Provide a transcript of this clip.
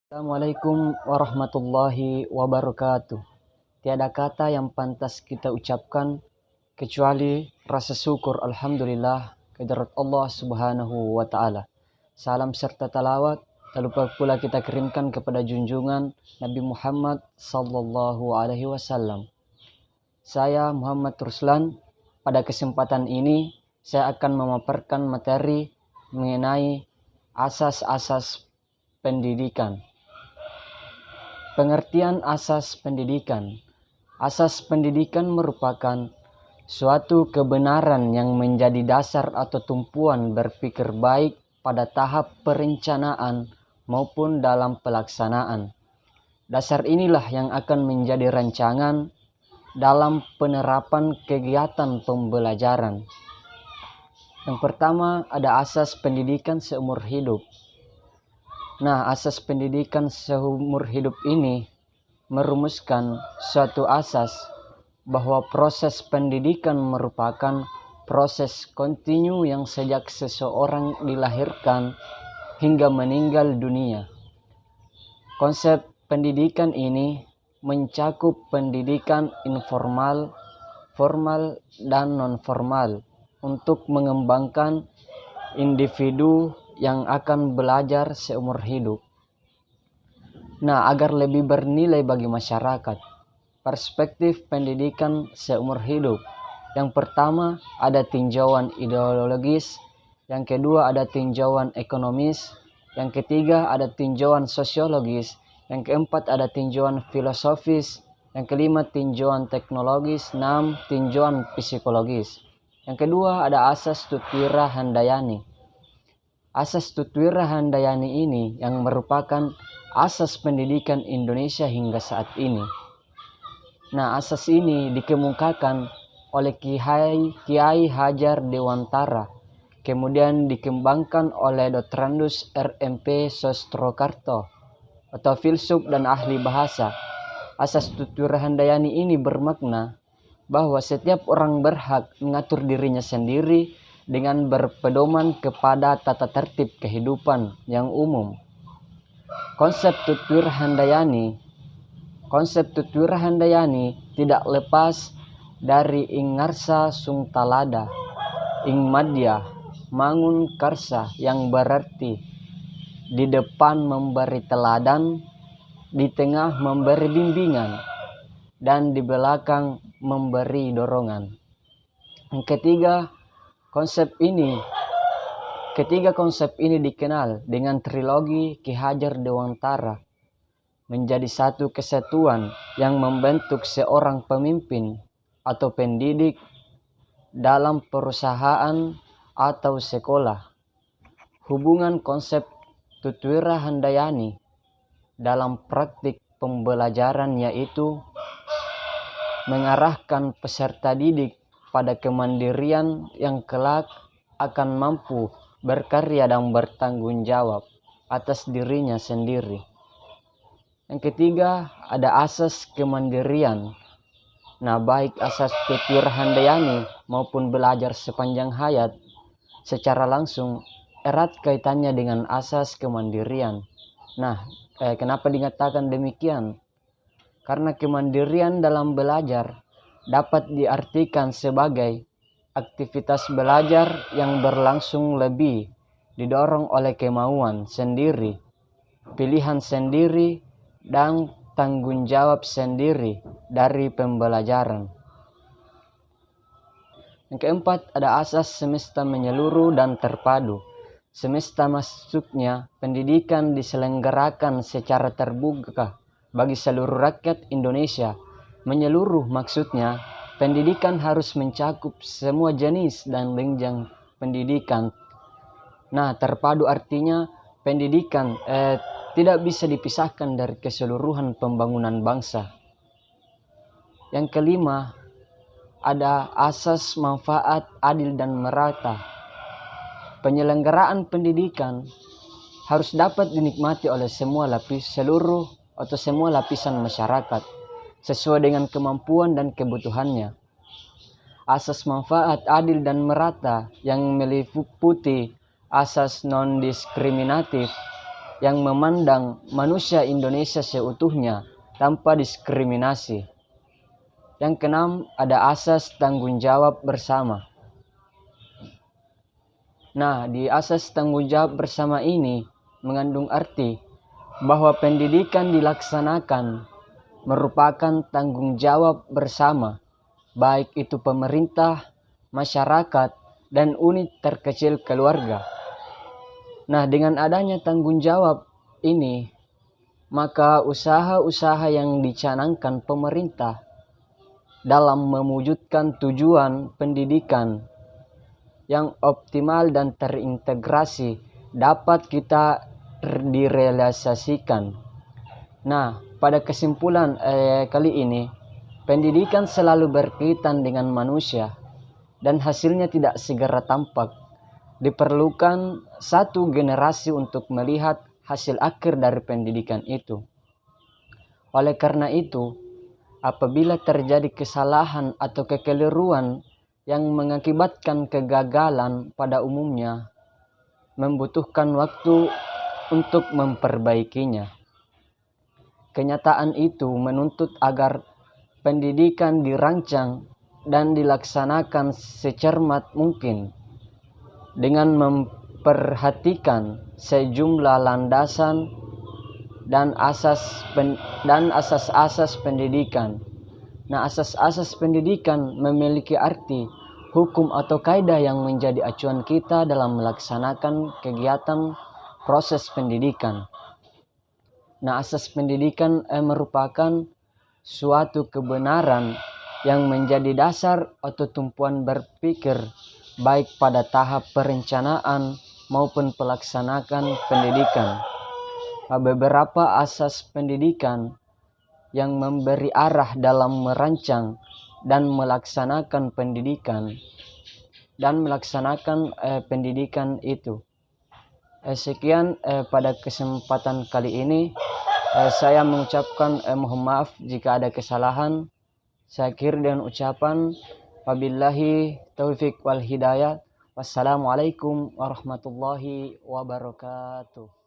Assalamualaikum warahmatullahi wabarakatuh. Tiada kata yang pantas kita ucapkan kecuali rasa syukur alhamdulillah kehadirat Allah Subhanahu wa taala. Salam serta talawat tak lupa pula kita kirimkan kepada junjungan Nabi Muhammad sallallahu alaihi wasallam. Saya Muhammad Ruslan. Pada kesempatan ini saya akan memaparkan materi mengenai asas-asas pendidikan. Pengertian asas pendidikan. Asas pendidikan merupakan suatu kebenaran yang menjadi dasar atau tumpuan berpikir baik pada tahap perencanaan maupun dalam pelaksanaan. Dasar inilah yang akan menjadi rancangan dalam penerapan kegiatan pembelajaran. Yang pertama ada asas pendidikan seumur hidup. Nah, asas pendidikan seumur hidup ini merumuskan suatu asas bahwa proses pendidikan merupakan proses kontinu yang sejak seseorang dilahirkan hingga meninggal dunia. Konsep pendidikan ini mencakup pendidikan informal, formal, dan non-formal untuk mengembangkan individu yang akan belajar seumur hidup. Nah, agar lebih bernilai bagi masyarakat, perspektif pendidikan seumur hidup. Yang pertama ada tinjauan ideologis, yang kedua ada tinjauan ekonomis, yang ketiga ada tinjauan sosiologis, yang keempat ada tinjauan filosofis, yang kelima tinjauan teknologis, 6 tinjauan psikologis. Yang kedua ada asas Tutwira Handayani. Asas Tutwira Handayani ini yang merupakan asas pendidikan Indonesia hingga saat ini. Nah, asas ini dikemukakan oleh Kiai Hajar Dewantara, kemudian dikembangkan oleh Dotrandus RMP Sostrokarto atau filsuf dan ahli bahasa. Asas Tutwira Handayani ini bermakna bahwa setiap orang berhak mengatur dirinya sendiri dengan berpedoman kepada tata tertib kehidupan yang umum. Konsep Tutwira Handayani tidak lepas dari ing ngarsa sung talada, ing madya mangun karsa, yang berarti di depan memberi teladan, di tengah memberi bimbingan, dan di belakang memberi dorongan. Yang ketiga konsep ini dikenal dengan trilogi Ki Hajar Dewantara, menjadi satu kesatuan yang membentuk seorang pemimpin atau pendidik dalam perusahaan atau sekolah. Hubungan konsep Tutwira Handayani dalam praktik pembelajaran yaitu mengarahkan peserta didik pada kemandirian yang kelak akan mampu berkarya dan bertanggung jawab atas dirinya sendiri. Yang ketiga ada asas kemandirian. Nah, baik asas Tutwira Handayani maupun belajar sepanjang hayat secara langsung erat kaitannya dengan asas kemandirian. Nah, kenapa dikatakan demikian? Karena kemandirian dalam belajar dapat diartikan sebagai aktivitas belajar yang berlangsung lebih didorong oleh kemauan sendiri, pilihan sendiri, dan tanggung jawab sendiri dari pembelajaran. Yang keempat ada asas semesta menyeluruh dan terpadu. Semesta maksudnya pendidikan diselenggarakan secara terbuka bagi seluruh rakyat Indonesia. Menyeluruh maksudnya pendidikan harus mencakup semua jenis dan jenjang pendidikan. Nah, terpadu artinya pendidikan tidak bisa dipisahkan dari keseluruhan pembangunan bangsa. Yang kelima ada asas manfaat adil dan merata. Penyelenggaraan pendidikan harus dapat dinikmati oleh semua lapisan masyarakat sesuai dengan kemampuan dan kebutuhannya. Asas manfaat adil dan merata yang meliputi asas non-diskriminatif yang memandang manusia Indonesia seutuhnya tanpa diskriminasi. Yang keenam, ada asas tanggung jawab bersama. Nah, di asas tanggung jawab bersama ini mengandung arti bahwa pendidikan dilaksanakan merupakan tanggung jawab bersama, baik itu pemerintah, masyarakat, dan unit terkecil keluarga. Nah, dengan adanya tanggung jawab ini, maka usaha-usaha yang dicanangkan pemerintah dalam mewujudkan tujuan pendidikan yang optimal dan terintegrasi dapat kita direalisasikan. Nah, pada kesimpulan kali ini, pendidikan selalu berkaitan dengan manusia dan hasilnya tidak segera tampak. Diperlukan satu generasi untuk melihat hasil akhir dari pendidikan itu. Oleh karena itu, apabila terjadi kesalahan atau kekeliruan yang mengakibatkan kegagalan pada umumnya, membutuhkan waktu untuk memperbaikinya. Kenyataan itu menuntut agar pendidikan dirancang dan dilaksanakan secermat mungkin dengan memperhatikan sejumlah landasan dan asas-asas pendidikan. Nah, asas-asas pendidikan memiliki arti hukum atau kaidah yang menjadi acuan kita dalam melaksanakan kegiatan proses pendidikan. Nah, asas pendidikan merupakan suatu kebenaran yang menjadi dasar atau tumpuan berpikir baik pada tahap perencanaan maupun pelaksanaan pendidikan. Beberapa asas pendidikan yang memberi arah dalam merancang dan melaksanakan pendidikan pendidikan itu. Sekian pada kesempatan kali ini. Saya mengucapkan mohon maaf jika ada kesalahan. Saya akhiri dengan ucapan wabillahi taufik wal hidayah. Wassalamualaikum warahmatullahi wabarakatuh.